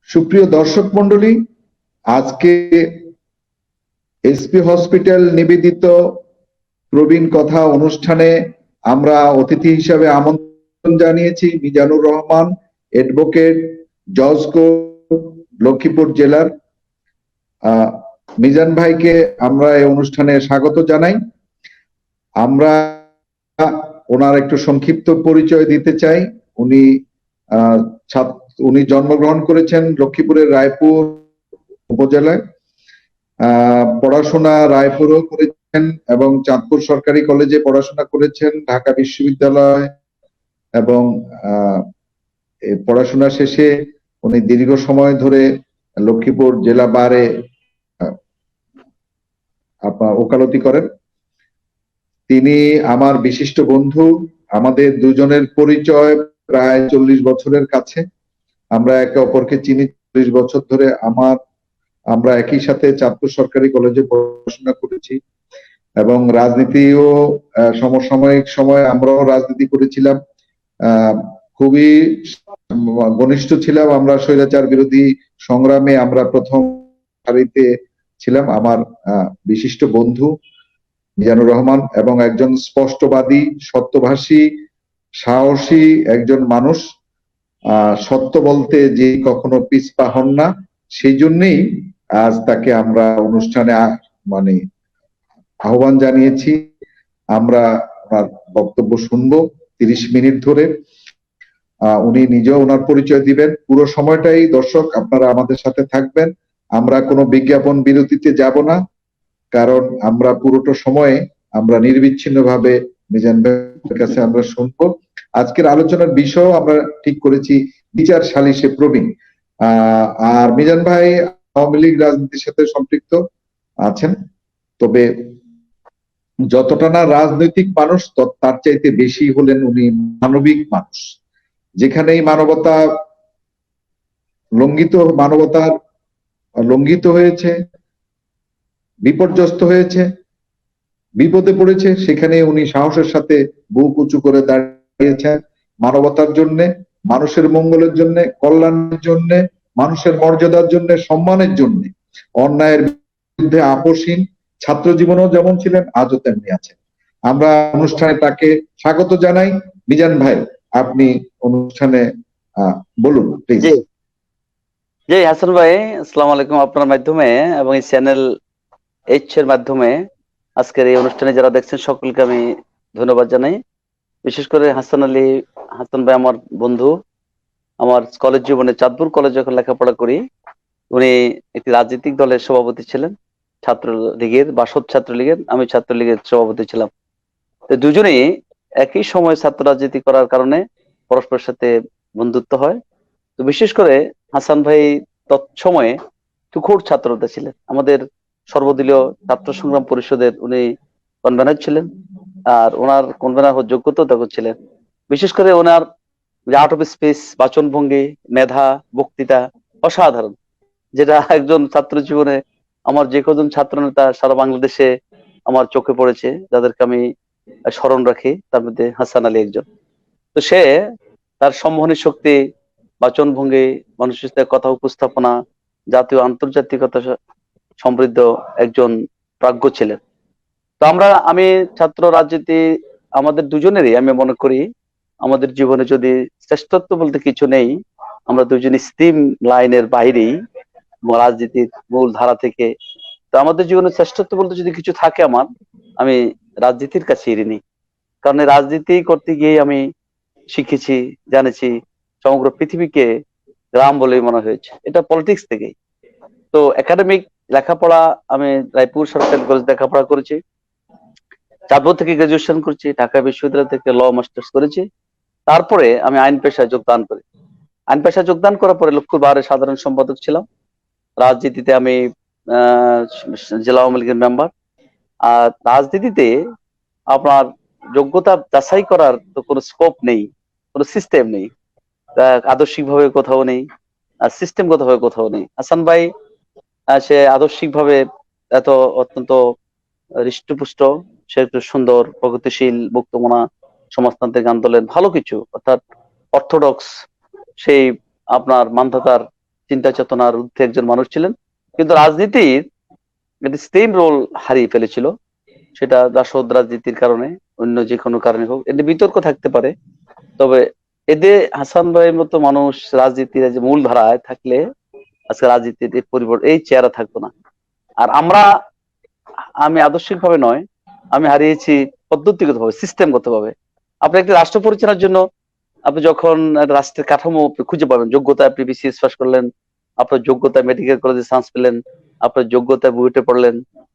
সুপ্রিয় দর্শক মন্ডলী, আজকে এসপি হসপিটাল নিবেদিত প্রবীণ কথা অনুষ্ঠানে আমরা অতিথি হিসাবে আমন্ত্রণ জানিয়েছি মিজানুর রহমান, অ্যাডভোকেট, জজ কোর্ট, লক্ষ্মীপুর জেলার। মিজান ভাইকে আমরা এই অনুষ্ঠানে স্বাগত জানাই। আমরা ওনার একটু সংক্ষিপ্ত পরিচয় দিতে চাই। উনি জন্মগ্রহণ করেছেন লক্ষ্মীপুরের রায়পুর উপজেলায়। পড়াশোনা রায়পুরও করেছেন এবং চাঁদপুর সরকারি কলেজে পড়াশোনা করেছেন, ঢাকা বিশ্ববিদ্যালয়, এবং পড়াশোনা শেষে উনি দীর্ঘ সময় ধরে লক্ষ্মীপুর জেলা বারে ওকালতি করেন। তিনি আমার বিশিষ্ট বন্ধু। আমাদের দুজনের পরিচয় প্রায় 40 বছরের কাছে। আমরা একে অপরকে চিনি 40 বছর ধরে। আমরা একই সাথে চাঁদপুর সরকারি কলেজে পড়াশোনা করেছি এবং রাজনীতিও সমসাময়িক সময় আমরাও রাজনীতি করেছিলাম। খুবই ঘনিষ্ঠ ছিলাম। আমরা স্বৈরাচার বিরোধী সংগ্রামে আমরা প্রথম সারিতে ছিলাম। আমার বিশিষ্ট বন্ধু মিজানুর রহমান এবং একজন স্পষ্টবাদী, সত্যভাষী, সাহসী একজন মানুষ। সত্য বলতে যে কখনো পিছপা হন না, সেই জন্যই আজ তাকে আমরা অনুষ্ঠানে আহ্বান জানিয়েছি। আমরা ওনার বক্তব্য শুনবো 30 মিনিট ধরে। উনি নিজেও ওনার পরিচয় দিবেন। পুরো সময়টাই দর্শক আপনারা আমাদের সাথে থাকবেন। আমরা কোনো বিজ্ঞাপন বিরতিতে যাব না, কারণ আমরা পুরোটা সময়ে আমরা নির্বিচ্ছিন্নভাবে মিজান ভাইয়ের কাছে আমরা শুনবো। আজকের আলোচনার বিষয় আমরা ঠিক করেছি বিচার সালিসে প্রবীণ। আর মিজান ভাই আওয়ামী লীগ রাজনীতির সাথে সম্পৃক্ত আছেন, তবে যতটা না রাজনৈতিক মানুষ তার চাইতে বেশি হলেন উনি মানবিক মানুষ। যেখানেই মানবতার লঙ্ঘিত হয়েছে, বিপর্যস্ত হয়েছে, বিপদে পড়েছে, সেখানে উনি সাহসের সাথে বুক উঁচু করে দাঁড়িয়েছেন মানবতার জন্য, মানুষের মঙ্গলের জন্য, কল্যাণের জন্য, মানুষের মর্যাদার জন্য, সম্মানের জন্য। অন্যায়ের বিরুদ্ধে আপোষহীন, ছাত্র জীবনেও যেমন ছিলেন আজও তেমনি আছেন। আমরা অনুষ্ঠানে তাকে স্বাগত জানাই। মিজান ভাই, আপনি অনুষ্ঠানে বলুন প্লিজ। জি হাসান ভাই, আসসালামু আলাইকুম। আপনার মাধ্যমে এবং এই চ্যানেল এইচ এর মাধ্যমে আজকের এই অনুষ্ঠানে যারা দেখছেন সকলকে আমি ধন্যবাদ জানাই। বিশেষ করে হাসান ভাই আমার বন্ধু। আমার কলেজ জীবনে চাঁদপুর কলেজে যখন লেখাপড়া করি, উনি একটি রাজনৈতিক দলের সভাপতি ছিলেন, ছাত্রলীগের বা ছাত্রলীগের। আমি ছাত্রলীগের সভাপতি ছিলাম। তো দুজনেই একই সময় ছাত্র রাজনীতি করার কারণে পরস্পরের সাথে বন্ধুত্ব হয়। তো বিশেষ করে হাসান ভাই তৎসময়ে তুখোড় ছাত্রতা ছিলেন। আমাদের সর্বদলীয় ছাত্র সংগ্রাম পরিষদের উনি কনভেনার ছিলেন, আর ওনার কনভেনার হওয়ার যোগ্যতা তখন ছিলেন। বিশেষ করে ওনার আর্ট অফ স্পিচ, বাচনভঙ্গি, মেধা, বক্তৃতা অসাধারণ, যেটা একজন ছাত্র জীবনে আমার যে কজন ছাত্র নেতা সারা বাংলাদেশে আমার চোখে পড়েছে, যাদেরকে আমি স্মরণ রাখি, তার মধ্যে হাসান আলী একজন। তো সে তার সম্মোহনী শক্তি, বাচনভঙ্গি, মানুষের সাথে কথা উপস্থাপনা, জাতীয় আন্তর্জাতিকতা সমৃদ্ধ একজন প্রাজ্ঞ ছিলেন। তো আমি ছাত্র রাজনীতি আমাদের দুজনেরই আমি মনে করি আমাদের জীবনে যদি শ্রেষ্ঠত্ব বলতে কিছু নেই, আমরা দুজন স্ট্রিম লাইনের বাইরেই রাজনীতির মূল ধারা থেকে। তো আমাদের জীবনে শ্রেষ্ঠত্ব বলতে যদি কিছু থাকে আমি রাজনীতির কাছে ঋণী। কারণ রাজনীতি করতে গিয়ে আমি শিখেছি, জানেছি সমগ্র পৃথিবীকে গ্রাম বলেই মনে হয়েছে, এটা পলিটিক্স থেকেই। তো একাডেমিক লেখাপড়া আমি রায়পুর সরকারি কলেজ লেখাপড়া করেছি, চাঁদপুর থেকে গ্রাজুয়েশন করেছি, ঢাকা বিশ্ববিদ্যালয় থেকে ল মাস্টার্স করেছি। তারপরে আমি আইন পেশায় যোগদান করি। আইন পেশায় যোগদান করার পরে লক্ষ্মীপুর বারের সাধারণ সম্পাদক ছিলাম। রাজনীতিতে আমি জেলা আওয়ামী লীগের মেম্বার। আর রাজনীতিতে আপনার যোগ্যতা যাচাই করার তো কোনো স্কোপ নেই, কোনো সিস্টেম নেই, আদর্শিক ভাবে কোথাও নেই, আর সিস্টেমগত ভাবে কোথাও নেই। হাসান ভাই সে আদর্শিক ভাবে এত অত্যন্ত হৃষ্টপুষ্ট, সে একটু সুন্দর, প্রগতিশীল, মুক্তমনা, সমাজতান্ত্রিক আন্দোলন, ভালো কিছু, অর্থাৎ অর্থোডক্স সেই আপনার মানধাতার চিন্তা চেতনার ঊর্ধ্বে একজন মানুষ ছিলেন, কিন্তু রাজনীতির একটি স্টেম রোল হারিয়ে ফেলেছিল। সেটা রাসদ রাজনীতির কারণে, অন্য যে কোনো কারণে হোক, এতে বিতর্ক থাকতে পারে। তবে এতে হাসান ভাইয়ের মতো মানুষ রাজনীতির যে মূল ধারায় থাকলে আজকে রাজনীতির এই পরিবর্তন, এই চেহারা থাকতো না। আর আমি আদর্শিক ভাবে নয়, আমি হারিয়েছি পদ্ধতিগত ভাবে, সিস্টেমগত ভাবে। আপনি একটি রাষ্ট্র পরিচালনার জন্য আপনি যখন একটা রাষ্ট্রের কাঠামো আপনি খুঁজে পাবেন, যোগ্যতায় আপনি বিসিএস পাস করলেন, আপনার যোগ্যতায় মেডিকেল কলেজে চান্স পেলেন, আপনার যোগ্যতায় বুয়েটে পড়লেন,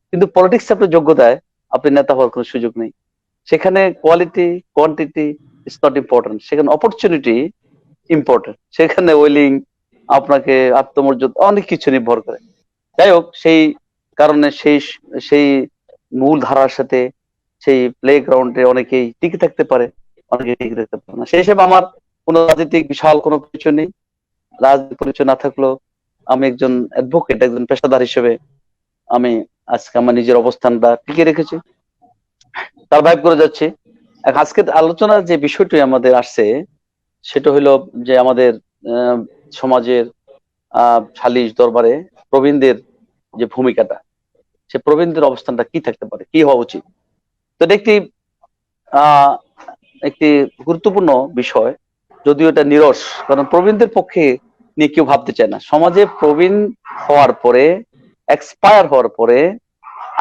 কিন্তু পলিটিক্স আপনার যোগ্যতায় আপনি নেতা হওয়ার কোনো সুযোগ নেই। সেখানে quality quantity is not important, সেখানে অপরচুনিটি ইম্পর্টেন্ট। সেখানে ওয়েলিং, আপনাকে আত্মমর্যাদা, অনেক কিছু নির্ভর করে। যাই হোক, সেই কারণে সেই মূল ধারার সাথে সেই প্লে গ্রাউন্ডে অনেকেই টিকে থাকতে পারে, অনেকে টিকে থাকতে পারে না। সেই হিসেবে আমার কোনো রাজনৈতিক বিশাল কোনো পরিচয় নেই। রাজনৈতিক পরিচয় না থাকলেও আমি একজন অ্যাডভোকেট, একজন পেশাদার হিসেবে আমি আজকে আমার নিজের অবস্থানটা টিকে রেখেছি, সার্ভাইভ করে যাচ্ছে। আজকে আলোচনার যে বিষয়টি আমাদের আসছে সেটা হলো যে আমাদের সমাজের সালিশ দরবারে প্রবীণদের যে ভূমিকাটা, সে প্রবীণদের অবস্থানটা কি থাকতে পারে, কি হওয়া উচিত। তো এটা আহ একটি গুরুত্বপূর্ণ বিষয়, যদিও এটা নিরস, কারণ প্রবীণদের পক্ষে নিয়ে কেউ ভাবতে চায় না। সমাজে প্রবীণ হওয়ার পরে, এক্সপায়ার হওয়ার পরে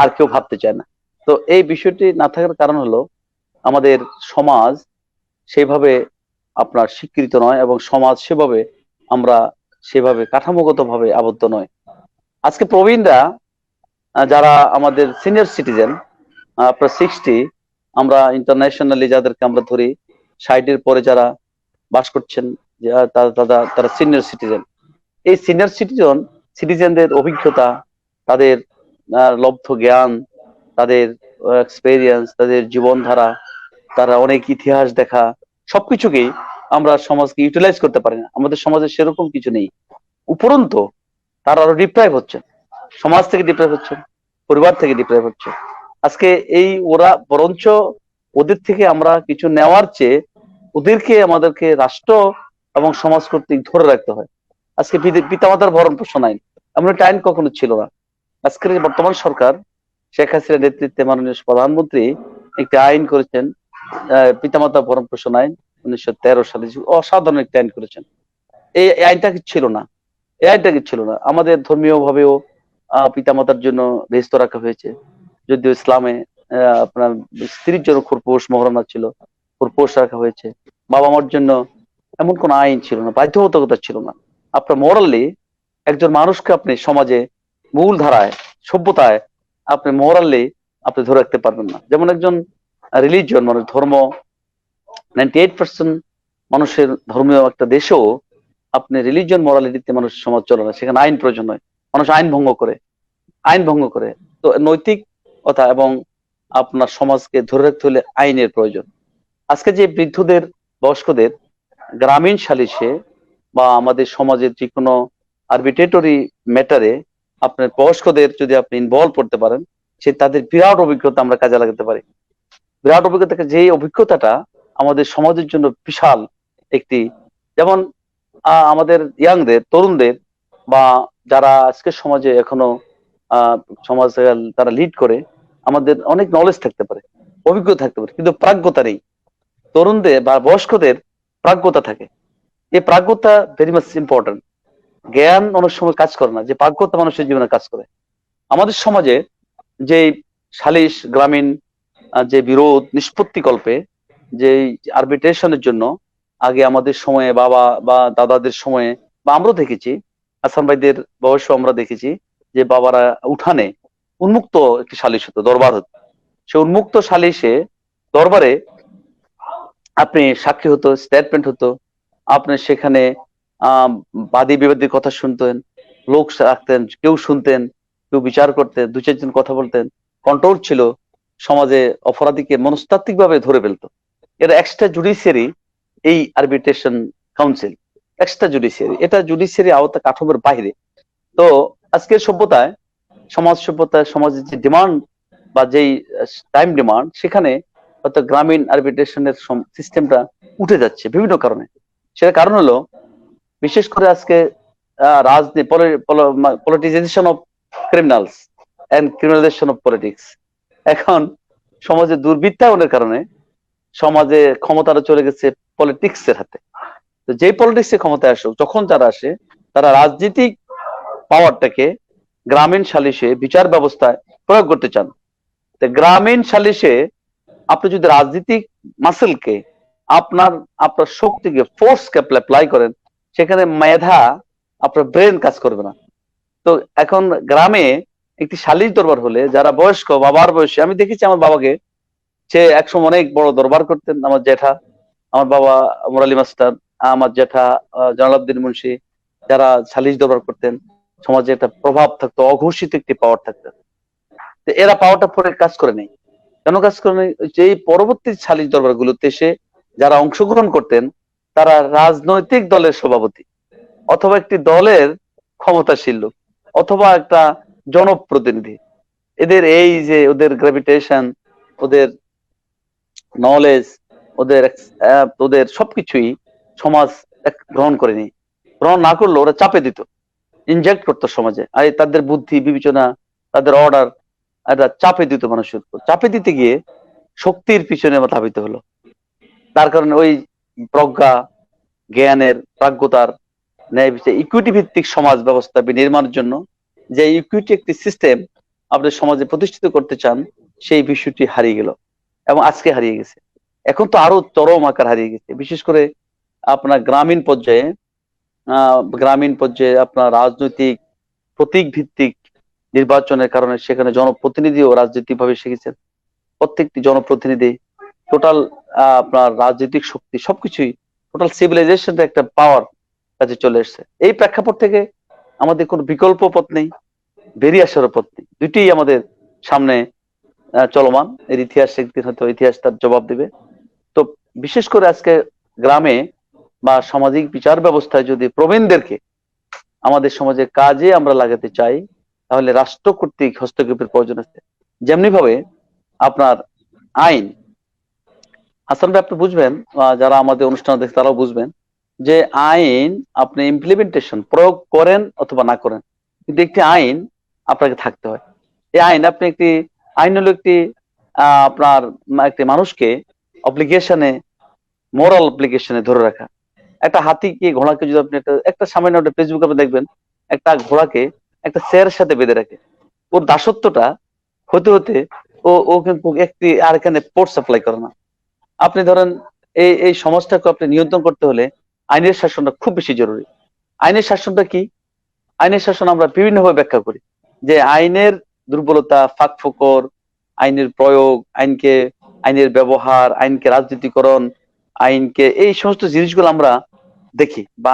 আর কেউ ভাবতে চায় না। তো এই বিষয়টি না থাকার কারণ হলো আমাদের সমাজ সেভাবে আপনার স্বীকৃত নয়, এবং সমাজ সেভাবে আমরা সেভাবে কাঠামোগত ভাবে আবদ্ধ নয়। আজকে প্রবীণরা যারা আমাদের সিনিয়র সিটিজেন, আপনার 60, আমরা ইন্টারন্যাশনালি যাদেরকে আমরা ধরি 60-এর পরে যারা বাস করছেন, তারা সিনিয়র সিটিজেন। এই সিনিয়র সিটিজেনদের অভিজ্ঞতা, তাদের লব্ধ জ্ঞান, তাদের এক্সপেরিয়েন্স, তাদের জীবনধারা, তারা অনেক ইতিহাস দেখা, সবকিছুকেই আমরা সমাজকে ইউটিলাইজ করতে পারি না। আমাদের সমাজে সেরকম কিছু নেই। উপরন্তু তারা আরো ডিপ্রাইভ হচ্ছে, সমাজ থেকে ডিপ্রাইভ হচ্ছে, পরিবার থেকে ডিপ্রাইভ হচ্ছে। আজকে ওরা বরঞ্চ ওদের থেকে আমরা কিছু নেওয়ার চেয়ে ওদেরকে আমাদেরকে রাষ্ট্র এবং সমাজ কর্তৃক ধরে রাখতে হয়। আজকে পিতামাতার ভরণ পোষণ আইন, এমন একটা আইন কখনো ছিল না। আজকের বর্তমান সরকার, শেখ হাসিনার নেতৃত্বে মাননীয় প্রধানমন্ত্রী একটি আইন করেছেন, পিতামাতা ভরণ পোষণ আইন, 1913 সালে। অসাধারণ একটি আইন করেছেন। এই আইনটা কি ছিল না, এই আইনটা কি ছিল না। আমাদের ধর্মীয় ভাবেও পিতামাতার জন্য বেহেশত রাখা হয়েছে, যদিও ইসলামে আপনার স্ত্রীর জন্য খোরপোশ মহরণা ছিল, খোরপোশ রাখা হয়েছে। বাবা মার জন্য এমন কোন আইন ছিল না, বাধ্যবাধকতা ছিল না। আপনার মোরালি একজন মানুষকে আপনি সমাজে মূল ধারায়, সভ্যতায় আপনি মোরালি আপনি ধরে রাখতে পারবেন না। যেমন একজন রিলিজিয়ন মানুষ, ধর্ম, 98% মানুষের ধর্মীয় একটা দেশেও আপনি রিলিজিয়ন মোরালিটিতে মানুষ সমাজ চলে না, সেখানে আইন প্রয়োজন হয়। মানুষ আইন ভঙ্গ করে। তো নৈতিকতা এবং আপনার সমাজকে ধরে রাখতে হলে আইনের প্রয়োজন। আজকে যে বৃদ্ধদের, বয়স্কদের গ্রামীণ সালিশে বা আমাদের সমাজের যে কোনো আরবিট্রেটরি ম্যাটারে আপনার বয়স্কদের যদি আপনি ইনভলভ করতে পারেন, তাদের বিরাট অভিজ্ঞতা আমরা কাজে লাগাতে পারি। বিরাট অভিজ্ঞতা, যে অভিজ্ঞতাটা আমাদের সমাজের জন্য বিশাল একটি, যেমন আমাদের ইয়াংদের, তরুণদের, বা যারা আজকের সমাজে এখনো সমাজ তারা লিড করে, আমাদের অনেক নলেজ থাকতে পারে, অভিজ্ঞতা থাকতে পারে, কিন্তু প্রাজ্ঞতা নেই। তরুণদের বা বয়স্কদের প্রাজ্ঞতা থাকে। এই প্রাজ্ঞতা ভেরি মাচ ইম্পর্টেন্ট। জ্ঞান অনেক সময় কাজ করে না, যে প্রাজ্ঞতা মানুষের জীবনে কাজ করে। আমাদের সমাজে যে সালিশ, গ্রামীণ যে বিরোধ নিষ্পত্তি কল্পে, যে আরবিট্রেশনের জন্য আগে আমাদের সময়ে, বাবা বা দাদাদের সময়ে, বা আমরাও দেখেছি, হাসান ভাইদের বয়সও আমরা দেখেছি, যে বাবারা উঠানে উন্মুক্ত একটি সালিশ হতো, দরবার হতো। সে উন্মুক্ত সালিশে দরবারে আপনি সাক্ষী হতো, স্টেটমেন্ট হতো, আপনি সেখানে বাদী বিবাদীর কথা শুনতেন, লোক রাখতেন, কেউ শুনতেন, কেউ বিচার করতেন, দু চারজন কথা বলতেন, কন্ট্রোল ছিল। সমাজে অপরাধীকে মনস্তাত্ত্বিক ভাবে ধরে ফেলতো। এটা এক্সট্রা জুডিশিয়ারি, এই আরবিট্রেশন কাউন্সিল এক্সট্রা জুডিশিয়ারি, এটা জুডিশিয়ারি আওতা কাঠামোর বাইরে। তো আজকের সভ্যতায়, সমাজের যে ডিমান্ড বা যেই টাইম ডিমান্ড, সেখানে হয়তো গ্রামীণ আরবিট্রেশনের সিস্টেমটা উঠে যাচ্ছে বিভিন্ন কারণে। সেটা কারণ হলো, বিশেষ করে আজকে রাজনীতি, politicization of criminals and criminalization of politics. এখন সমাজে দুর্বৃত্তায়নের কারণে সমাজে ক্ষমতাটা চলে গেছে পলিটিক্স এর হাতে। তো যেই পলিটিক্স এর ক্ষমতায় আসুক, যখন যারা আসে তারা রাজনীতিক পাওয়ারটাকে গ্রামীণ সালিশে বিচার ব্যবস্থায় প্রয়োগ করতে চান। তো গ্রামীণ সালিশে আপনি যদি রাজনীতিক মাসেলকে আপনার আপনার শক্তিকে ফোর্সকে অ্যাপ্লাই করেন, সেখানে মেধা, আপনার ব্রেন কাজ করবে না। তো এখন গ্রামে একটি সালিশ দরবার হলে যারা বয়স্ক, বাবার বয়সী, আমি দেখেছি আমার বাবাকে, সে একসময় অনেক বড় দরবার করতেন। আমার জ্যাঠা, আমার বাবা মুরালি মাস্টার, আমার জ্যাঠা জালালউদ্দিন মুন্সি, যারা সালিশ দরবার করতেন, সমাজে একটা প্রভাব থাকতো, অঘোষিত একটি পাওয়ার থাকতো। তো এরা পাওয়ারটা পরে কাজ করে নেই। কেন কাজ করে নেই? যে পরবর্তী সালিশ দরবার গুলোতে এসে যারা অংশগ্রহণ করতেন, তারা রাজনৈতিক দলের সভাপতি, অথবা একটি দলের ক্ষমতাশীল লোক, অথবা একটা জনপ্রতিনিধি। এদের এই যে ওদের গ্র্যাভিটেশন, ওদের নলেজ, ওদের ওদের সবকিছুই সমাজ গ্রহণ করেনি। গ্রহণ না করলে ওরা চাপে দিত, ইনজেক্ট করতো সমাজে, আর তাদের বুদ্ধি বিবেচনা, তাদের অর্ডার, এটা চাপে দিত মানুষের উপর। চাপে দিতে গিয়ে শক্তির পিছনে ধাবিত হলো। তার কারণে ওই প্রজ্ঞা, জ্ঞানের, প্রাজ্ঞতার, ন্যায় বিচার, ইকুইটি ভিত্তিক সমাজ ব্যবস্থা নির্মাণের জন্য যে ইকুইটি একটি সিস্টেম আপনি সমাজে প্রতিষ্ঠিত করতে চান, সেই বিষয়টি হারিয়ে গেল এবং আজকে হারিয়ে গেছে। এখন তো আরো চরম আকার হারিয়ে গেছে, বিশেষ করে আপনার গ্রামীণ পর্যায়ে আপনার রাজনৈতিক প্রতীক ভিত্তিক নির্বাচনের কারণে সেখানে জনপ্রতিনিধিও রাজনৈতিক ভাবে শিখেছেন। প্রত্যেকটি জনপ্রতিনিধি টোটাল আপনার রাজনৈতিক শক্তি, সবকিছুই টোটাল সিভিলাইজেশনটা একটা পাওয়ার কাছে চলে এসছে। এই প্রেক্ষাপট থেকে আমাদের কোনো বিকল্প পথ নেই, বেরিয়ে আসারও পথ নেই। দুইটি আমাদের সামনে চলমান। এর ইতিহাস একদিন হয়তো ইতিহাস তার জবাব দেবে। তো বিশেষ করে আজকে গ্রামে বা সামাজিক বিচার ব্যবস্থায় যদি প্রবীণদেরকে আমাদের সমাজে কাজে আমরা লাগাতে চাই, তাহলে রাষ্ট্র কর্তৃক হস্তক্ষেপের প্রয়োজন আছে। যেমনি ভাবে আপনার আইন, হাসান ভাই আপনি বুঝবেন, যারা আমাদের অনুষ্ঠান দেখে তারাও বুঝবেন, যে আইন আপনি ইমপ্লিমেন্টেশন প্রয়োগ করেন অথবা না করেন, কিন্তু একটি আইন আপনাকে থাকতে হয়। এই আইন হলো একটি আপনার একটি মানুষকে অব্লিগেশনে, মোরাল অব্লিগেশনে ধরে রাখা। একটা হাতিকে, ঘোড়াকে যদি আপনি একটা সামান্য একটা ফেসবুকে আপনি দেখবেন, একটা ঘোড়াকে একটা চেয়ারের সাথে বেঁধে রাখে। ওর দাসত্বটা হতে হতে ও কিন্তু একটি আর এখানে পোর্ট সাপ্লাই করে না। আপনি ধরেন এই সমাজটাকে আপনি নিয়ন্ত্রণ করতে হলে আইনের শাসনটা খুব বেশি জরুরি। আইনের শাসনটা কি? আইনের শাসন আমরা বিভিন্নভাবে ব্যাখ্যা করি, যে আইনের দুর্বলতা, ফাঁক ফোকর, আইনের প্রয়োগ, আইনের ব্যবহার, আইনকে রাজনীতিকরণ, আইনকে, এই সমস্ত জিনিসগুলো আমরা দেখি, বা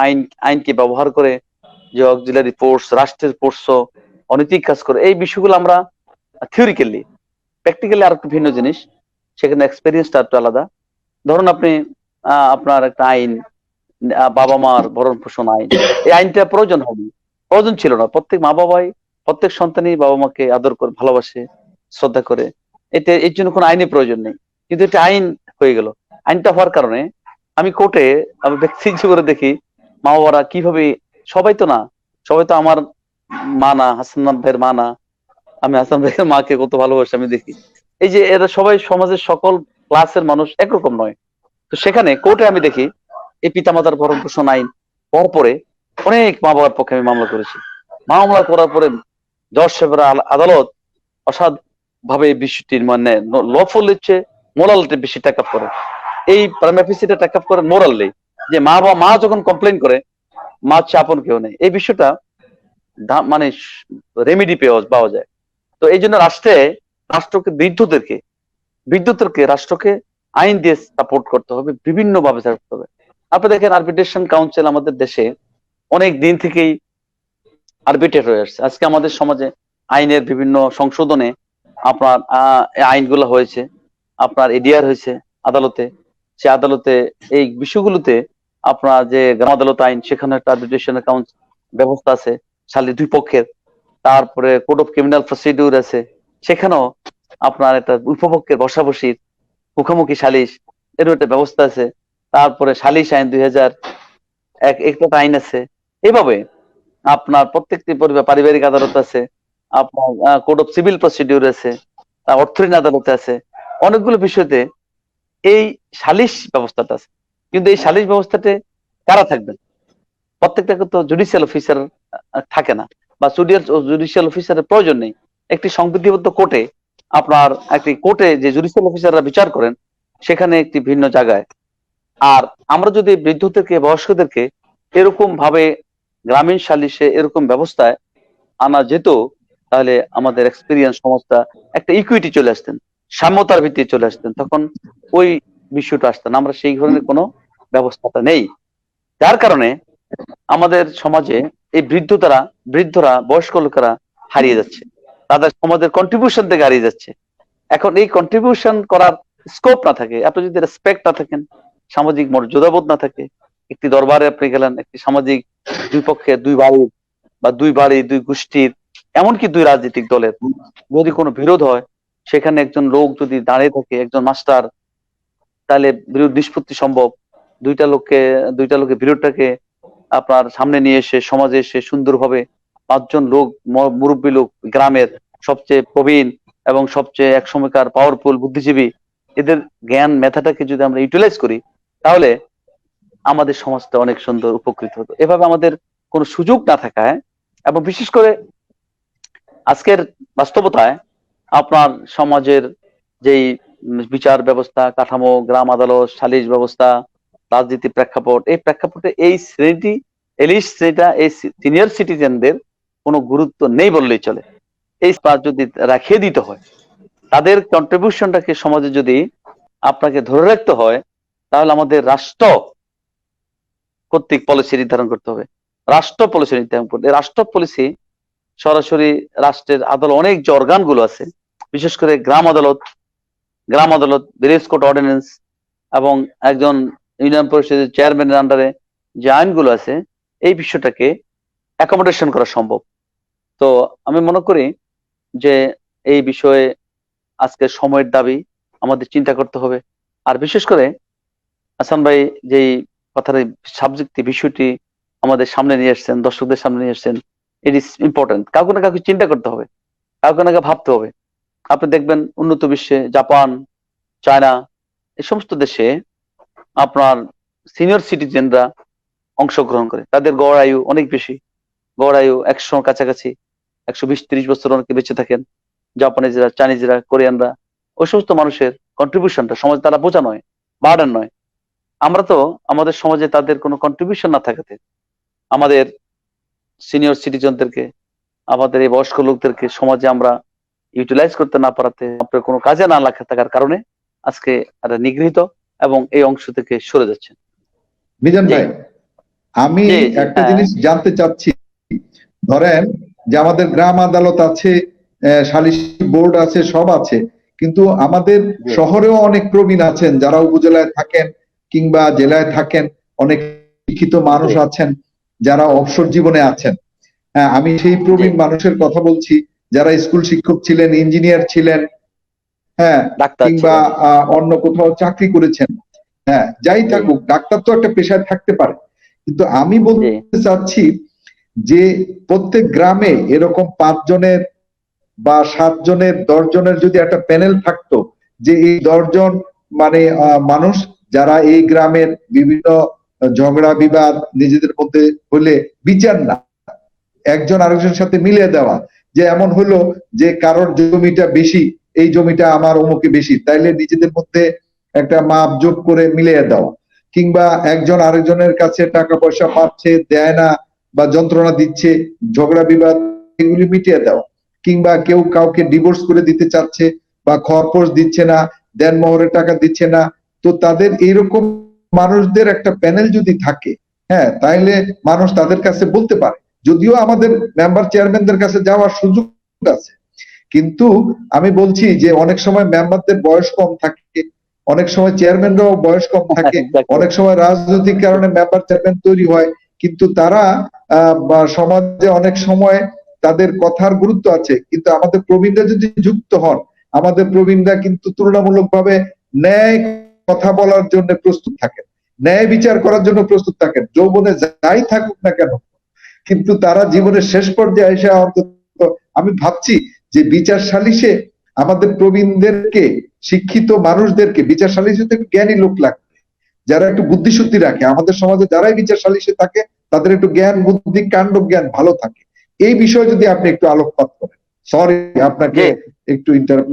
আইনকে ব্যবহার করে যে অক্সিলারি ফোর্স, রাষ্ট্রের ফোর্স অনৈতিক কাজ করে, এই বিষয়গুলো আমরা থিওরিক্যালি। প্র্যাকটিক্যালি আর একটু ভিন্ন জিনিস, সেখানে এক্সপেরিয়েন্সটা একটু আলাদা। ধরুন আপনি আপনার একটা আইন, বাবা মার ভরণ পোষণ আইন, এই আইনটা প্রয়োজন ছিল না। প্রত্যেক মা বাবাই, প্রত্যেক সন্তানই বাবা মাকে আদর করে, ভালোবাসে, শ্রদ্ধা করে। এর জন্য কোনো আইনের প্রয়োজন নেই, কিন্তু এটা আইন হয়ে গেল। আইনটা হওয়ার কারণে আমি কোর্টে, আমি ব্যক্তি জীবনে দেখি মা বাবারা কিভাবে, সবাই তো আমার মা না, হাসান ভাইয়ের মা না, আমি হাসান ভাইয়ের মাকে কত ভালোবাসি আমি দেখি। এই যে এরা সবাই সমাজের সকল ক্লাসের মানুষ একরকম নয়। তো সেখানে কোর্টে আমি দেখি এই পিতামাতার ভরণ পোষণ আইন হওয়ার পরে অনেক মা বাবার পক্ষে আমি মামলা করেছি। মামলা করার পরে জজ সাহেবরা, আদালত অসাধ ভাবে এই বিষয়টির মানে লফুল হচ্ছে মোরালিটি বেশি টেক আপ করে। এই প্রাইমাফেসিটা টেক আপ করে মোরালি, যে মা যখন কমপ্লেন করে, মা হচ্ছে আপন কেউ নেই, এই বিষয়টা মানে রেমিডি পাওয়া যায়। তো এই জন্য রাষ্ট্রকে বিদ্যুৎকে রাষ্ট্রকে আইন দিয়ে সাপোর্ট করতে হবে, বিভিন্ন ভাবে করতে হবে। আপনি দেখেন আরবিট্রেশন কাউন্সিল আমাদের দেশে অনেক দিন থেকেই আরবিট্রেট হয়ে আসছে। আজকে আমাদের সমাজে আইনের বিভিন্ন সংশোধনে আপনার আইনগুলো হয়েছে, আপনার এডিআর হয়েছে আদালতে। সে আদালতে এই বিষয়গুলোতে আপনার যে গ্রাম আদালত আইন, সেখানে একটা আরবিট্রেশনের কাউন্সিল ব্যবস্থা আছে সালি দুই পক্ষের। তারপরে কোড অফ ক্রিমিনাল প্রসিডিউর আছে, সেখানেও আপনার একটা উপপক্ষের বসাবসির মুখোমুখি সালিশ, এরও একটা ব্যবস্থা আছে। তারপরে সালিশ আইন 2001 একটা আইন আছে। এইভাবে আপনার প্রত্যেকটি পারিবারিক আদালত আছে, আপনার কোড অফ সিভিল প্রসিডিউর আছে, অর্থঋণ আদালত আছে, অনেকগুলো বিষয়তে এই সালিশ ব্যবস্থাটা আছে। কিন্তু এই সালিশ ব্যবস্থাতে কারা থাকবেন? প্রত্যেকটা তো জুডিশিয়াল অফিসার থাকে না, বা জুডিশিয়াল অফিসারের প্রয়োজন নেই। একটি সংবিধিবদ্ধ কোর্টে, আপনার একটি কোর্টে যে জুডিশিয়াল অফিসাররা বিচার করেন, সেখানে একটি ভিন্ন জায়গায়। আর আমরা যদি বৃদ্ধদেরকে, বয়স্কদেরকে এরকম ভাবে গ্রামীণ সালিশে এরকম ব্যবস্থায় আনা যেত, তাহলে আমাদের এক্সপিরিয়েন্স সমাজটা একটা ইকুইটি চলে আসতেন, সাম্যতার ভিত্তিতে চলে আসতেন, তখন ওই বিষয়টা আসতেন। আমরা সেই ধরনের কোনো ব্যবস্থাটা নেই, যার কারণে আমাদের সমাজে এই বৃদ্ধরা বয়স্ক লোকেরা হারিয়ে যাচ্ছে, তাদের সমাজের কন্ট্রিবিউশন থেকে হারিয়ে যাচ্ছে। এখন এই কন্ট্রিবিউশন করার স্কোপ না থাকে, আপনি যদি রেসপেক্ট না থাকেন, সামাজিক মর্যাদাবোধ না থাকে, একটি দরবারে আপনি গেলেন, একটি সামাজিক দুই পক্ষে, দুই বাড়ি, দুই গোষ্ঠীর, এমনকি দুই রাজনৈতিক দলের যদি কোনো বিরোধ হয়, সেখানে একজন লোক যদি দাঁড়িয়ে থাকে, একজন মাস্টার, তাহলে বিরোধ নিষ্পত্তি সম্ভব। দুইটা লোকে বিরোধটাকে আপনার সামনে নিয়ে এসে, সমাজে এসে সুন্দরভাবে 5 জন লোক, মুরব্বী লোক, গ্রামের সবচেয়ে প্রবীণ এবং সবচেয়ে এক সময়কার পাওয়ারফুল বুদ্ধিজীবী, এদের জ্ঞান মেধাটাকে যদি আমরা ইউটিলাইজ করি, তাহলে আমাদের সমাজটা অনেক সুন্দর উপকৃত হতো। এভাবে আমাদের কোনো সুযোগ না থাকায়, এবং বিশেষ করে আজকের বাস্তবতায় আপনার সমাজের যেই বিচার ব্যবস্থা, কাঠামো, গ্রাম আদালত, সালিশ ব্যবস্থা, রাজনীতি প্রেক্ষাপট, এই প্রেক্ষাপটে এই এলিট শ্রেণীটা, এই সিনিয়র সিটিজেনদের কোনো গুরুত্ব নেই বললেই চলে। এই স্পাস যদি রাখিয়ে দিতে হয়, তাদের কন্ট্রিবিউশনটাকে সমাজে যদি আপনাকে ধরে রাখতে হয়, তাহলে আমাদের রাষ্ট্র কর্তৃক পলিসি নির্ধারণ করতে হবে। রাষ্ট্র পলিসি নির্ধারণ করতে, রাষ্ট্র পলিসি সরাসরি রাষ্ট্রের আদালত, অনেক যে অর্গানগুলো আছে, বিশেষ করে গ্রাম আদালত, ভিলেজ কোর্ট অর্ডিন্যান্স, এবং একজন ইউনিয়ন পরিষদের চেয়ারম্যানের আন্ডারে যে আইনগুলো আছে, এই বিষয়টাকে অ্যাকোমোডেশন করা সম্ভব। তো আমি মনে করি যে এই বিষয়ে আজকে সময়ের দাবি, আমাদের চিন্তা করতে হবে। আর বিশেষ করে হাসান ভাই যেই কথার সাবজেক্টটি, বিষয়টি আমাদের সামনে নিয়ে এসেছেন, দর্শকদের সামনে নিয়ে এসেছেন, ইট ইজ ইম্পর্টেন্ট। কাউকে না কাউকে চিন্তা করতে হবে, কাউকে না কাউকে ভাবতে হবে। আপনি দেখবেন উন্নত বিশ্বে, জাপান, চায়না, এই সমস্ত দেশে আপনার সিনিয়র সিটিজেনরা অংশগ্রহণ করে, তাদের গড় আয়ু অনেক বেশি, গড় আয়ু 100 কাছাকাছি, 120-30 বছর অনেকে বেঁচে থাকেন। জাপানিজরা, চাইনিজরা, কোরিয়ানরা, ওই সমস্ত মানুষের কন্ট্রিবিউশনটা সমাজ তারা বোঝা নয়, বার্ডেন নয়। আমরা তো আমাদের সমাজে তাদের কোনো কন্ট্রিবিউশন না থাকাতে, আমাদের সিনিয়র সিটিজেনদেরকে, আমাদের এই বয়স্ক লোকদেরকে সমাজে আমরা ইউটিলাইজ করতে না পারাতে, আপনার কোনো কাজে না লাগা থাকার কারণে আজকে তারা নিগৃহীত এবং এই অংশ থেকে সরে যাচ্ছে। মিজান ভাই, আমি জি, জি, একটা হ্যাঁ। জিনিস জানতে চাচ্ছি। ধরেন যে আমাদের গ্রাম আদালত আছে, সালিশ বোর্ড আছে, সব আছে, কিন্তু আমাদের জি, শহরেও অনেক প্রবীণ আছেন যারা উপজেলায় থাকেন কিংবা জেলায় থাকেন, অনেক শিক্ষিত মানুষ জি, আছেন যারা অবসর জীবনে আছেন। হ্যাঁ, আমি সেই জি, প্রবীণ মানুষের কথা বলছি, যারা স্কুল শিক্ষক ছিলেন, ইঞ্জিনিয়ার ছিলেন, হ্যাঁ, ডাক্তার কিংবা ছিলেন। অন্য কোথাও চাকরি করেছেন। হ্যাঁ, যাই জি, থাকুক, ডাক্তার তো একটা পেশায় থাকতে পারে, কিন্তু আমি জি, বলতে চাচ্ছি যে প্রত্যেক গ্রামে এরকম 5 জনের বা 7 জনের, 10 জনের যদি একটা প্যানেল থাকতো, যে এই 10 জন মানে মানুষ যারা এই গ্রামের বিভিন্ন ঝগড়া বিবাদ নিজেদের মধ্যে হলে বিচার না, একজন আরেকজনের সাথে মিলিয়ে দেওয়া, যে এমন হলো যে কারোর জমিটা বেশি, এই জমিটা আমার অমুকে বেশি, তাইলে নিজেদের মধ্যে একটা মাপ যোগ করে মিলিয়ে দেওয়া, কিংবা একজন আরেকজনের কাছে টাকা পয়সা পাচ্ছে, দেয় না, বা যন্ত্রণা দিচ্ছে, ঝগড়া বিবাদ এগুলি মিটিয়ে দেওয়া, কিংবা কেউ কাউকে ডিভোর্স করে দিতে চাচ্ছে বা খরপোশ দিচ্ছে না, দেনমোহরের টাকা দিচ্ছে না, তো তাদের এইরকম মানুষদের একটা প্যানেল যদি থাকে, হ্যাঁ, তাইলে মানুষ তাদের কাছে বলতে পারে। যদিও আমাদের মেম্বার চেয়ারম্যানদের কাছে যাওয়ার সুযোগ আছে, কিন্তু আমি বলছি যে অনেক সময় মেম্বারদের বয়স কম থাকে, অনেক সময় চেয়ারম্যানরাও বয়স কম থাকে, exactly, অনেক সময় রাজনৈতিক কারণে মেম্বার চেয়ারম্যান তৈরি হয়, কিন্তু তারা সমাজে অনেক সময় তাদের কথার গুরুত্ব আছে, কিন্তু আমাদের প্রবীণরা যদি যুক্ত হন, আমাদের প্রবীণরা কিন্তু তুলনামূলকভাবে ন্যায় কথা বলার জন্য প্রস্তুত থাকেন, ন্যায় বিচার করার জন্য প্রস্তুত থাকেন, যৌবনে যাই থাকুক না কেন। কিন্তু তারা জীবনের শেষ পর্যায়ে এসে অন্তত আমি ভাবছি যে বিচার সালিশে আমাদের প্রবীণদেরকে, শিক্ষিত মানুষদেরকে বিচার সালিশে তো একটু জ্ঞানী লোক লাগবে, যারা একটু বুদ্ধিশুদ্ধি রাখে। আমাদের সমাজে যারাই বিচার সালিশে থাকে তাদের একটু জ্ঞান বুদ্ধি কাণ্ড জ্ঞান ভালো থাকে। এই বিষয়ে যদি আপনি একটু আলোকপাত করেন। সরি আপনাকে একটু ইন্টারাপ্ট,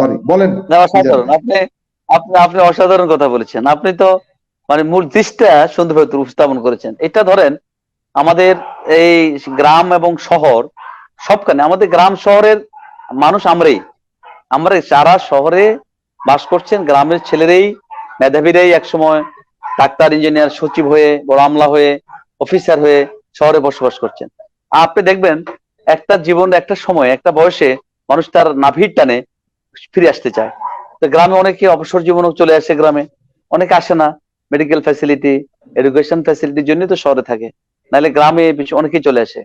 সরি বলেন। অসাধারণ, আপনি আপনি আপনি অসাধারণ কথা বলেছেন। আপনি তো মানে মূল দিশটা সুন্দরভাবে উপস্থাপন করেছেন। এটা ধরেন আমাদের এই গ্রাম এবং শহর সবখানে, আমাদের গ্রাম শহরের মানুষ আমরা যারা শহরে বাস করছেন, গ্রামের ছেলেরাই মেধাবীরাই একসময় ডাক্তার, ইঞ্জিনিয়ার, সচিব হয়ে, বড় আমলা হয়ে, অফিসার হয়ে শহরে বসবাস করছেন। আপনি দেখবেন একটা জীবন, একটা সময়, একটা বয়সে মানুষ তার নাভির টানে ফিরে আসতে চায়। তো গ্রামে অনেকে অবসর জীবনও চলে আসে, গ্রামে অনেকে আসে না, মেডিকেল ফ্যাসিলিটি, এডুকেশন ফ্যাসিলিটির জন্য তো শহরে থাকে, নাহলে গ্রামে অনেকেই চলে আসে।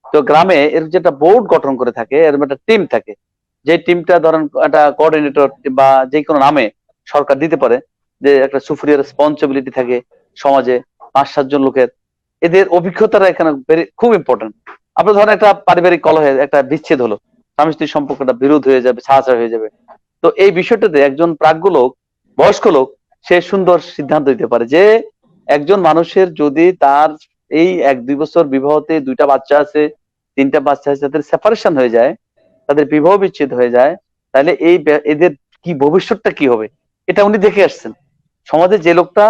তো গ্রামে এর যেটা বোর্ড গঠন করে থাকে, এর একটা টিম থাকে, যে টিমটা ধরেন একটা কোঅর্ডিনেটর বা যে কোনো নামে সরকার দিতে পারে, যে একটা সুপিরিয়র রেসপন্সিবিলিটি থাকে সমাজে 5-7 জন লোকের। এদের অভিজ্ঞতাটা এখানে খুব ইম্পর্টেন্ট। আপনার ধরেন একটা পারিবারিক কলহে একটা বিচ্ছেদ হলো, স্বামী স্ত্রীর সম্পর্কটা বিরোধ হয়ে যাবে, ছাড়াছাড়ি হয়ে যাবে। তো এই বিষয়টাতে একজন প্রাজ্ঞ লোক, বয়স্ক লোক, সে সুন্দর সিদ্ধান্ত দিতে পারে যে একজন মানুষের যদি তার এই 1-2 বছর বিবাহতে 2টা বাচ্চা আছে, 3টা বাচ্চা আছে, তাদের সেপারেশন হয়ে যায়, তাদের বিবাহ বিচ্ছেদ হয়ে যায়, তাহলে এদের কি ভবিষ্যৎটা কি হবে, এটা উনি দেখে আসছেন। সমাজে যে লোকটা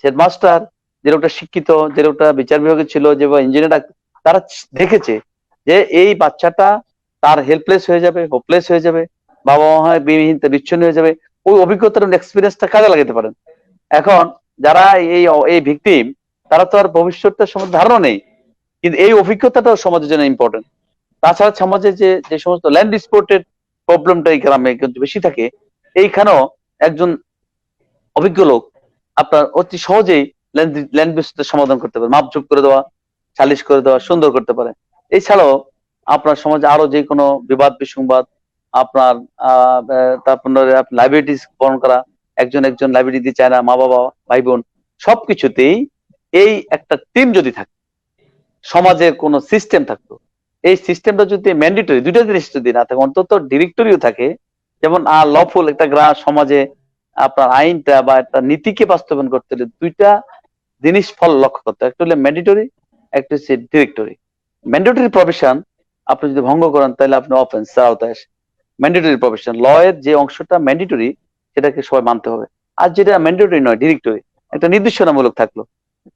হেডমাস্টার, যে লোকটা শিক্ষিত, যে লোকটা বিচার বিভাগে ছিল, যে ইঞ্জিনিয়ার, তারা দেখেছে যে এই বাচ্চাটা তার হেল্পলেস হয়ে যাবে, হোপলেস হয়ে যাবে, বাবা মা হয় বিচ্ছিন্ন হয়ে যাবে। ওই অভিজ্ঞতার এক্সপিরিয়েন্সটা কাজে লাগাতে পারেন। এখন যারা এই এই ভিকটিম, তারা তো আর ভবিষ্যৎটার সম্বন্ধে ধারণা নেই, কিন্তু এই অভিজ্ঞতাটাও সমাজের জন্য ইম্পর্টেন্ট। তাছাড়া সমাজে যে যে সমস্ত ল্যান্ড ডিসপুটেড প্রবলেমটা এই গ্রামে কিন্তু বেশি থাকে, এইখানেও একজন অভিজ্ঞ লোক আপনার অতি সহজেই ল্যান্ড ডিসপুটের সমাধান করতে পারে, মাপজোপ করে দেওয়া, সালিশ করে দেওয়া, সুন্দর করতে পারে। এছাড়াও আপনার সমাজে আরো যে কোনো বিবাদ বিসংবাদ, আপনার তারপর লাইবিলিটিস বহন করা, একজন লাইবিলিটি দিতে চায় না, মা বাবা, ভাই বোন, সবকিছুতেই এই একটা টিম যদি থাকে, সমাজের কোন সিস্টেম থাকতো, এই সিস্টেমটা যদি ম্যান্ডেটরি, দুইটা জিনিস যদি না থাকে, অন্তত ডিরেক্টরিও থাকে, যেমন লফুল একটা সমাজে আপনার আইনটা বা একটা নীতিকে বাস্তবায়ন করতে হলে দুইটা জিনিস ফল লক্ষ্য করতে হয়, একটা হলো ম্যান্ডেটরি, একটা হচ্ছে ডিরেক্টরি। ম্যান্ডেটরি প্রভিশন আপনি যদি ভঙ্গ করেন তাহলে আপনি অফেন্স আওতায় আসেন। ম্যান্ডেটরি প্রভিশন, ল এর যে অংশটা ম্যান্ডেটরি সেটাকে সবাই মানতে হবে। আর যেটা ম্যান্ডেটরি নয়, ডিরেক্টরি, একটা নির্দেশনামূলক থাকলো,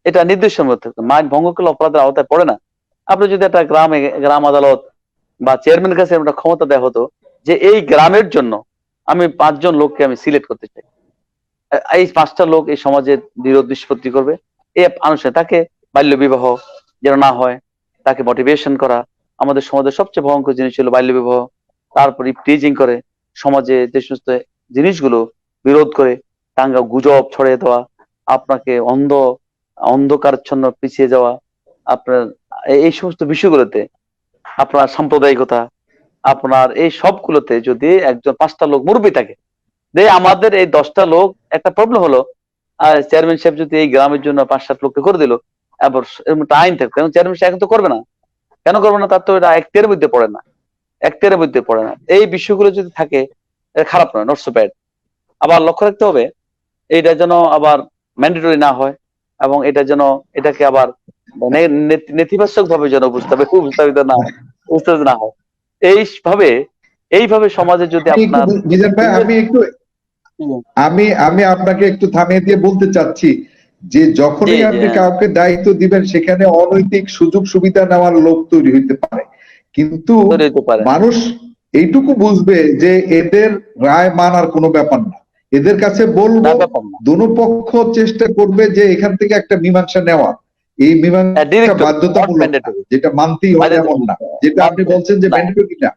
এটা নির্দেশনামূলক থাকলো, আইন ভঙ্গ করলে অপরাধের আওতায় পড়ে না। আপনি যদি একটা গ্রাম আদালত বা চেয়ারম্যানের কাছে একটা ক্ষমতা দেওয়া হতো যে এই গ্রামের জন্য আমি 5 জন লোককে আমি সিলেক্ট করতে চাই, এই 5টা লোক এই সমাজের বিরোধ নিষ্পত্তি করবে, এই মানুষের তাকে বাল্য বিবাহ যেন না হয়, তাকে মোটিভেশন করা। আমাদের সমাজের সবচেয়ে ভয়ঙ্কর জিনিস হলো বাল্য বিবাহ। তারপরে টিজিং করে সমাজে যে সমস্ত জিনিসগুলো বিরোধ করে দাঙ্গা গুজব ছড়িয়ে দেওয়া, আপনাকে অন্ধকারচ্ছন্ন পিছিয়ে যাওয়া, আপনার এই সমস্ত বিষয়গুলোতে, আপনার সাম্প্রদায়িকতা, আপনার এই সবগুলোতে যদি একজন 5টা লোক মুরব্বী থাকে, আমাদের এই 10টা লোক, একটা প্রবলেম হলো চেয়ারম্যান সাহেব যদি এই গ্রামের জন্য 5-7 লোককে করে দিল, এবার এরকম একটা আইন থাকতো, এবং চেয়ারম্যান সাহেব এখন তো করবে না। কেন করবে না? তার তো এটা এখতিয়ারের মধ্যে পড়ে না, এখতিয়ারের মধ্যে পড়ে না। এই বিষয়গুলো যদি থাকে, এটা খারাপ নয়, নট সো ব্যাড। আবার লক্ষ্য রাখতে হবে এটা যেন আবার ম্যান্ডেটরি না হয়, এবং এটা যেন এটাকে আবার নেতিবাচক ভাবে যেন উপস্থাপিত না হয়। এইভাবে সমাজে যদি আপনার মিজান ভাই, আমি আপনাকে একটু থামিয়ে দিয়ে বলতে চাচ্ছি যে যখনই আপনি কাউকে দায়িত্ব দিবেন সেখানে অনৈতিক সুযোগ সুবিধা নেওয়ার লোক তৈরি হইতে পারে, কিন্তু মানুষ এইটুকু বুঝবে যে এদের রায় মানার কোনো ব্যাপার না। এদের কাছে বলবো, দুনো পক্ষ চেষ্টা করবে যে এখান থেকে একটা মীমাংসা নেওয়া। এই মীমাংসা বাধ্যতামূলক, যেটা মানতেই হয় এমন না। যেটা আপনি বলছেন যে ম্যান্ডেটরি না,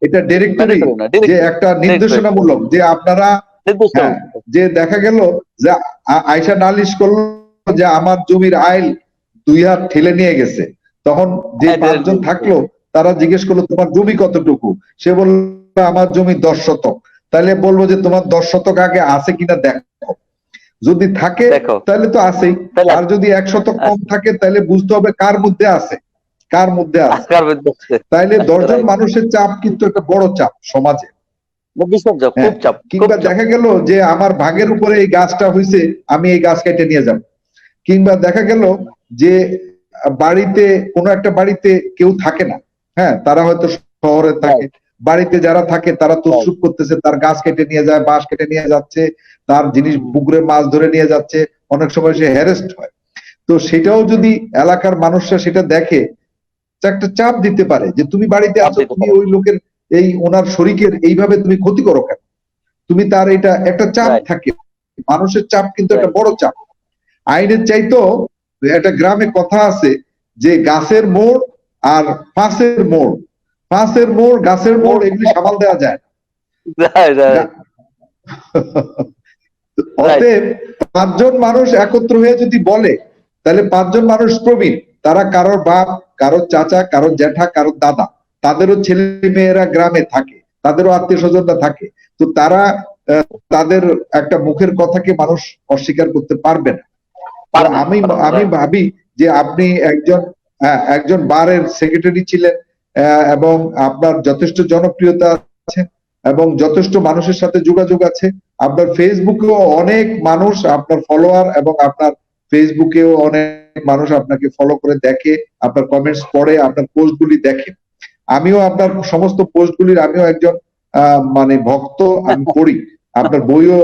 এটা ডিরেক্টরি, যে একটা নির্দেশনামূলক, যে আপনারা যে দেখা গেল যে আয়সা নালিশ করলো যে আমার জমির আইল 2 হাত ঠেলে নিয়ে গেছে, তখন যে 5 জন থাকলো তারা জিজ্ঞেস করলো তোমার জমি কতটুকু, সে বললো আমার জমি 10 শতক। তাহলে বলবো যে তোমার 10 শতক আগে আছে কিনা দেখো, যদি থাকে তাহলে তো আছেই, আর যদি 1 শতক কম থাকে তাহলে বুঝতে হবে কার মধ্যে আছে, কার মধ্যে আছে? কার মধ্যে আছে? তাইলে 10 জন Right. মানুষের চাপ কিন্তু একটা বড় চাপ সমাজে। বিশাল চাপ, খুব হ্যাঁ, চাপ, খুব কিংবা চাপ। দেখা গেল যে আমার ভাগের উপরে এই গাছটা হইছে, আমি এই গাছ কেটে নিয়ে যাব। কিংবা দেখা গেল যে বাড়িতে, কোনো একটা বাড়িতে কেউ থাকে না, হ্যাঁ, তারা হয়তো শহরে থাকে, Right, বাড়িতে যারা থাকে তারা right. তসরুপ করতেছে, তার গাছ কেটে নিয়ে যায়, বাঁশ কেটে নিয়ে যাচ্ছে, তার জিনিস পুকুরে মাছ ধরে নিয়ে যাচ্ছে, অনেক সময় সে হ্যারেস্ট হয়। তো সেটাও যদি এলাকার মানুষরা সেটা দেখে, একটা চাপ দিতে পারে যে তুমি বাড়িতে চাপ আছো, দিতে তুমি পারে। ওই লোকের, এই ওনার শরীকের এইভাবে তুমি ক্ষতি করো কেন? তুমি তার, এটা একটা চাপ Right, থাকে, মানুষের চাপ কিন্তু একটা right. বড় চাপ। আইনের চাইতো, একটা গ্রামে কথা আছে যে গাছের মোড় আর ফাঁসের মোড়, ফাঁসের মোড়, গাছের মোড়, এগুলি সামাল দেওয়া যায় না। Right, right, গা- right. অতএব 5 জন মানুষ একত্র হয়ে যদি বলে, তাহলে 5 জন মানুষ প্রবীণ, তারা কারোর বাপ, কারোর চাচা, কারোর জ্যাঠা, কারোর দাদা, তাদেরও ছেলে মেয়েরা গ্রামে থাকে, তাদেরও আত্মীয় স্বজনরা থাকে। তো তারা তাদের একটা মুখের কথাকে মানুষ অস্বীকার করতে পারবে না। তো পারবে না, আমি পারবে না, আমি right. ভাবি যে আপনি একজন বারের সেক্রেটারি ছিলেন, এবং আপনার যথেষ্ট জনপ্রিয়তা আছে এবং যথেষ্ট মানুষের সাথে যোগাযোগ আছে। আপনার ফেসবুকেও অনেক মানুষ আপনার ফলোয়ার, এবং আপনার ফেসবুকেও অনেক মানুষ আপনাকে ফলো করে দেখে, আপনার কমেন্টস পড়ে, আপনার পোস্টগুলি দেখে। আমিও আপনার সমস্ত পোস্টগুলির আমিও একজন মানে ভক্ত, আমি পড়ি। আপনার বইও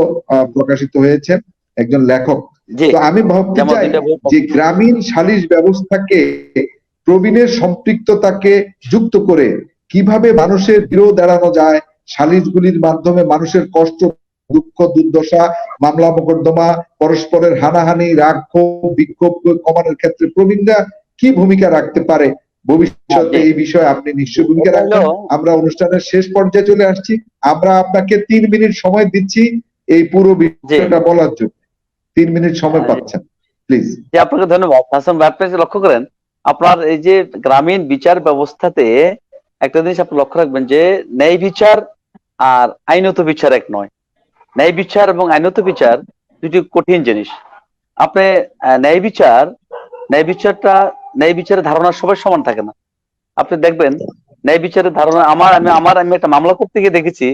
প্রকাশিত হয়েছে, একজন লেখক। জি, তো আমি ভাবতে যেমন চাই 2টা বই যে গ্রামীণ সালিশ ব্যবস্থাকে, প্রবীণের সম্পৃক্ততাকে যুক্ত করে কিভাবে মানুষের বিরোধ এড়ানো যায়, সালিশগুলির মাধ্যমে মানুষের কষ্ট, দুঃখ, দুর্দশা, মামলা মোকদ্দমা, পরস্পরের হানাহানি, রাগ, ক্ষোভ, বিক্ষোভ কমানোর ক্ষেত্রে প্রবীণরা কি ভূমিকা রাখতে পারে ভবিষ্যতে, জি, এই বিষয়ে আপনি নিশ্চয়ই ভূমিকা এটা হলো রাখবেন। আমরা অনুষ্ঠানের শেষ পর্যায়ে চলে আসছি, আমরা আপনাকে 3 মিনিট সময় দিচ্ছি এই পুরো জি, বিষয়টা বলার জন্য। 3 মিনিট সময় জি, পাচ্ছেন, প্লিজ। জি, আপনাকে ধন্যবাদ হাসান ভাই। আপনি যে লক্ষ্য করেন, আপনার এই যে গ্রামীণ বিচার ব্যবস্থাতে একটা জিনিস আপনি লক্ষ্য রাখবেন যে ন্যায় বিচার আর আইনত বিচার এক নয়। ন্যায় বিচার এবং আইনত বিচার দুটি কঠিন জিনিস। আপনি ন্যায় বিচার, ন্যায় বিচারটা, ন্যায় বিচারের ধারণা সবাই সমান থাকে না। আপনি দেখবেন ন্যায় বিচারের ধারণা, আমি একটা মামলা করতে গিয়ে দেখেছি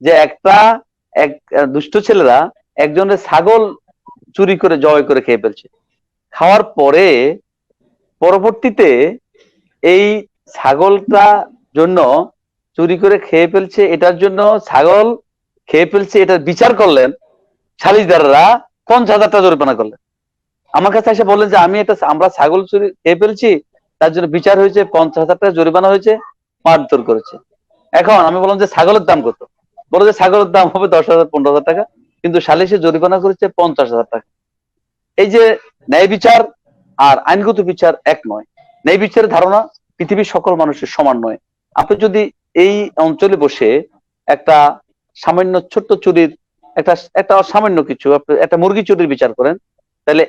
যে এক দুষ্ট ছেলেরা একজনের ছাগল চুরি করে জবাই করে খেয়ে ফেলছে। খাওয়ার পরে পরবর্তীতে এই ছাগলটা জন্য, চুরি করে খেয়ে ফেলছে এটার জন্য, ছাগল খেয়ে ফেলছে এটার বিচার করলেন সালিশদাররা, 50,000 টাকা জরিমানা করলেন। আমার কাছে এসে বললেন যে আমরা ছাগল চুরি খেয়ে ফেলছি, তার জন্য বিচার হয়েছে, 50,000 টাকা জরিমানা হয়েছে, মারধর করেছে। এখন আমি বললাম যে ছাগলের দাম কত? বলো যে ছাগলের দাম হবে 10,000, 15,000 টাকা, কিন্তু সালিশে জরিমানা করেছে 50,000 টাকা। এই যে ন্যায় বিচার আর আইনগত বিচার এক নয়। ন্যায় বিচারের ধারণা পৃথিবীর সকল মানুষের সমান নয়। আপনি যদি এই অঞ্চলে বসে একটা সামান্য ছোট্ট চুরির, একটা একটা সামান্য কিছু, আপনি একটা মুরগি চুরির বিচার করেন, তাহলে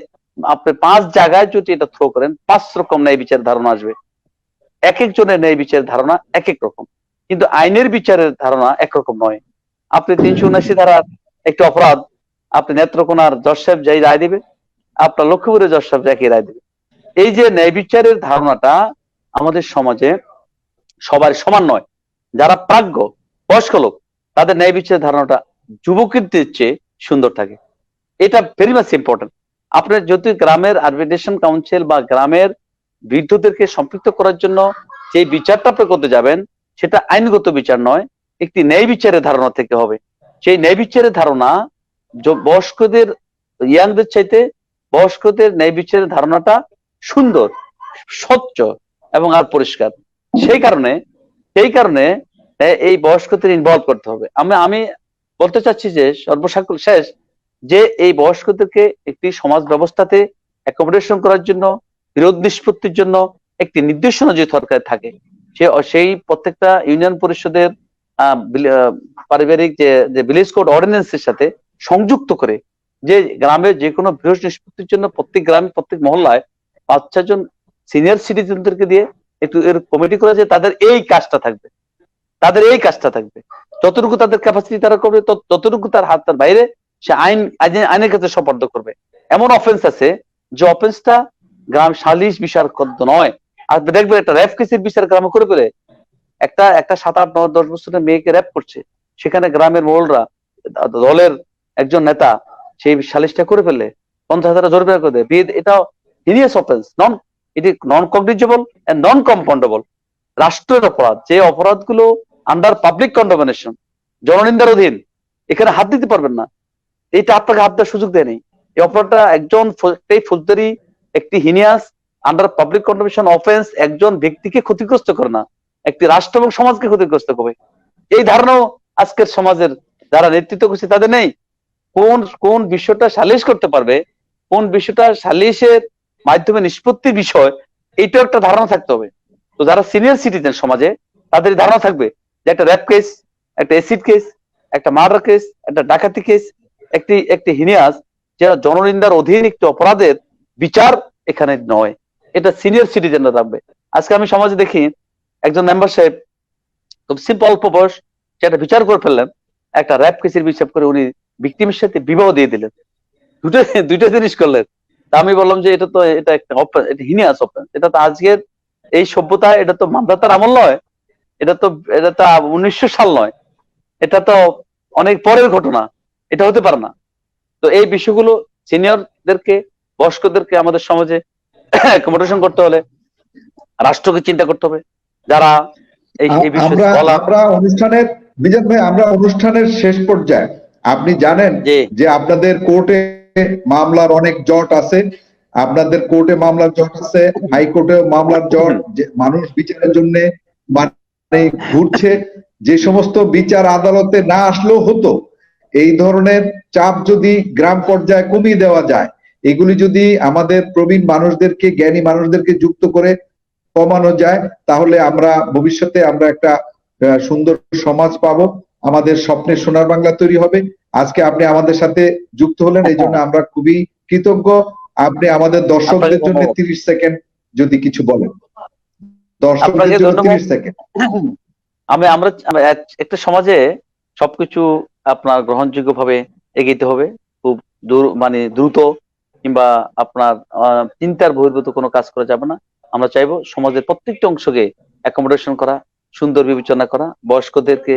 আপনি 5 জায়গায় যদি এটা থ্রো করেন, 5 রকম ন্যায় বিচারের ধারণা আসবে। এক একজনের ন্যায় বিচারের ধারণা এক এক রকম, কিন্তু আইনের বিচারের ধারণা একরকম নয়। আপনি 379 ধারার একটি অপরাধ, আপনি নেত্রকোনার জজ সাহেব যাই রায় দিবে, আপনার লক্ষ্মীপুরের জজ সাহেব একই রায় দিবে। এই যে ন্যায় বিচারের ধারণাটা আমাদের সমাজে সবার সমান নয়। যারা প্রাজ্ঞ, বয়স্ক লোক, তাদের ন্যায় বিচারের ধারণাটা যুবকদের চেয়ে সুন্দর থাকে। এটা ভেরি মাচ ইম্পর্টেন্ট। আপনার যদি গ্রামের আরবিট্রেশন কাউন্সিল বা গ্রামের বৃদ্ধদেরকে সম্পৃক্ত করার জন্য যে বিচারটা আপনি করতে যাবেন, সেটা আইনগত বিচার নয়, একটি ন্যায় বিচারের ধারণা থেকে হবে। সেই ন্যায় বিচারের ধারণা বয়স্কদের, ইয়াংদের চাইতে বয়স্কদের ন্যায় বিচারের ধারণাটা সুন্দর, স্বচ্ছ এবং আর পরিষ্কার। সেই কারণে সেই কারণে এই বয়স্কদের ইনভলভ করতে হবে। আমি বলতে চাচ্ছি যে সর্বসাকুল শেষ, যে এই বয়স্কদেরকে একটি সমাজ ব্যবস্থাতে অ্যাকোমোডেশন করার জন্য, বিরোধ নিষ্পত্তির জন্য একটি নির্দেশনা যে সরকার থাকে, সেই প্রত্যেকটা ইউনিয়ন পরিষদের পারিবারিক যে ভিলেজ কোড অর্ডিন্যান্সের সাথে সংযুক্ত করে, যে গ্রামের যে কোনো বিরোধ নিষ্পত্তির জন্য প্রত্যেক গ্রামে, প্রত্যেক মহল্লায় 5-4 জন সিনিয়র সিটিজেনদেরকে দিয়ে একটু এর কমিটি করে, যে তাদের এই কাজটা থাকবে, তাদের এই কাজটা থাকবে, যতটুকু তাদের ক্যাপাসিটি তারা করবে, ততটুকু তার হাতের বাইরে সে আইনের কাছে সোপর্দ করবে। এমন অফেন্স আছে যে অফেন্সটা গ্রাম সালিশ বিচার নয়, আর দেখবেন একটা র্যাপ কেসের বিচার গ্রামে করে ফেলে, একটা একটা 7, 8, 9, 10 বছরের মেয়েকে র্যাপ করছে, সেখানে গ্রামের মোড়লরা, দলের একজন নেতা সেই সালিশটা করে ফেললে 50,000 জরিমানা করে দেয়। এটা heinous offence, it is non cognizable and non compoundable. রাষ্ট্রের অপরাধ, যে অপরাধগুলো আন্ডার পাবলিক কন্ডামনেশন, জননিন্দার অধীন, এখানে হাত দিতে পারবেন না। এটা আপনাকে হাত দেওয়ার সুযোগ দেয়নি। এই অপরাধটা একজন ফৌজদারি, একটি হিনিয়াস আন্ডার পাবলিক কন্ডামনেশন অফেন্স একজন ব্যক্তিকে ক্ষতিগ্রস্ত করে না, একটি রাষ্ট্র এবং সমাজকে ক্ষতিগ্রস্ত করবে। এই ধারণাও আজকের সমাজের যারা নেতৃত্ব করছে তাদের নেই। কোন কোন বিষয়টা সালিশ করতে পারবে, কোন বিষয়টা সালিশের মাধ্যমে নিষ্পত্তির বিষয়, এইটাও একটা ধারণা থাকতে হবে। তো যারা সিনিয়র সিটিজেন সমাজে, তাদের ধারণা থাকবে যে একটা র্যাপ কেস, একটা অ্যাসিড কেস, একটা মার্ডার কেস, একটা ডাকাতি কেস, একটি একটি হিনিয়াস, যারা জননিন্দার অধীন একটি অপরাধের বিচার এখানে নয়, এটা সিনিয়র সিটিজেনরা থাকবে। আজকে আমি সমাজে দেখি একজন মেম্বার সাহেব খুব সিম্পল, অল্প বয়স, সেটা বিচার করে ফেললেন, একটা র্যাপ কেসের বিচার করে উনি ভিকটিমের সাথে বিবাহ দিয়ে দিলেন। দুটো দুইটা জিনিস করলেন। তা আমি বললাম যে এটা তো, এটা একটা এটা হিনিয়াস অফেন্স। এটা তো আজকের এই সভ্যতা, এটা তো মানবতার আমল নয়, এটা তো 1900 সাল নয়, এটা তো অনেক পরের ঘটনা, এটা হতে পারে না। তো এই বিষয়গুলো সিনিয়রদেরকে, বয়স্কদেরকে আমাদের সমাজে অ্যাকোমোডেশন করতে হলে রাষ্ট্রকে চিন্তা করতে হবে। যারা এই বিষয়ে আমরা স্কলার। আমরা অনুষ্ঠানের, বিজন ভাই, আমরা অনুষ্ঠানের শেষ পর্যায়ে, আপনি জানেন যে যে আপনাদের কোর্টে মামলার অনেক জট আছে, আপনাদের কোর্টে মামলার জট আছে, হাইকোর্টে মামলার জট, যে মানুষ বিচারের জন্য মানে ঘুরছে, যে সমস্ত বিচার আদালতে না আসলেও হতো, এই ধরনের চাপ যদি গ্রাম পর্যায়ে কমিয়ে দেওয়া যায়, এগুলি যদি আমাদের প্রবীণ মানুষদেরকে, জ্ঞানী মানুষদেরকে যুক্ত করে কমানো যায়, তাহলে আমরা ভবিষ্যতে আমরা একটা সুন্দর সমাজ পাবো, আমাদের স্বপ্নের সোনার বাংলা তৈরি হবে। আজকে আপনি আমাদের সাথে যুক্ত হলেন, এই জন্য আমরা খুবই কৃতজ্ঞ। আপনি আমাদের দর্শকদের জন্য 30 সেকেন্ড যদি কিছু বলেন, দর্শকদের জন্য 30 সেকেন্ড। আমরা একটা সমাজে সবকিছু আপনার গ্রহণযোগ্য ভাবে এগিয়ে হবে, খুব মানে দ্রুত, কিংবা আপনার চিন্তার বহির্ভূত কোনো কাজ করা যাবে না। আমরা চাইবো সমাজের প্রত্যেকটা অংশকে অ্যাকোমোডেশন করা, সুন্দর বিবেচনা করা, বয়স্কদেরকে,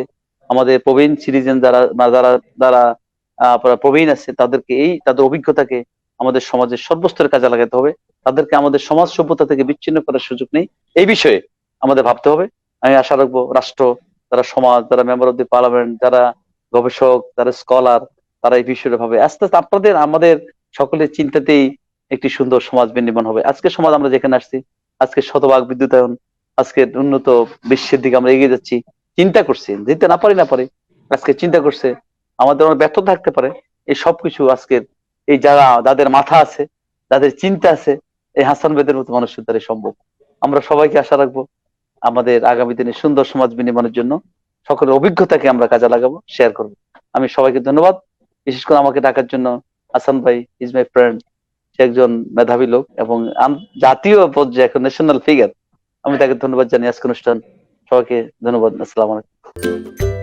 আমাদের প্রবীণ সিটিজেন যারা যারা যারা প্রবীণ আছে, তাদেরকে তাদের অভিজ্ঞতাকে আমাদের সমাজের সর্বস্তরের কাজে লাগাতে হবে। তাদেরকে আমাদের সমাজ সভ্যতা থেকে বিচ্ছিন্ন করার সুযোগ নেই, এই বিষয়ে আমাদের ভাবতে হবে। আমি আশা রাখবো রাষ্ট্র, যারা সমাজ, যারা মেম্বার অব দি পার্লামেন্ট, যারা গবেষক, যারা স্কলার, তারা এই বিষয়টা ভাবে। আস্তে আস্তে আপনাদের আমাদের সকলের চিন্তাতেই একটি সুন্দর সমাজ বিনির্মাণ হবে। আজকে সমাজ আমরা যেখানে আসছি, আজকে শতভাগ বিদ্যুতায়ন, আজকে উন্নত বিশ্বের দিকে আমরা এগিয়ে যাচ্ছি, চিন্তা করছি, যেতে না পারি আজকে চিন্তা করছে, আমাদের অনেক ব্যর্থ থাকতে পারে, এই সবকিছু আজকের এই যাদের মাথা আছে, যাদের চিন্তা আছে, এই হাসান বেদের মতো মানুষের দ্বারা সম্ভব। আমরা সবাইকে আশা রাখবো আমাদের আগামী দিনে সুন্দর সমাজ বিনির্মাণের জন্য সকলের অভিজ্ঞতাকে আমরা কাজে লাগাবো, শেয়ার করবো। আমি সবাইকে ধন্যবাদ, বিশেষ করে আমাকে ডাকার জন্য। হাসান ভাই ইজ মাই ফ্রেন্ড, সে একজন মেধাবী লোক এবং জাতীয় পর্যায়ে এখন ন্যাশনাল ফিগার। আমি তাকে ধন্যবাদ জানিয়ে আজকে অনুষ্ঠান, সবাইকে ধন্যবাদ। আসসালামু আলাইকুম।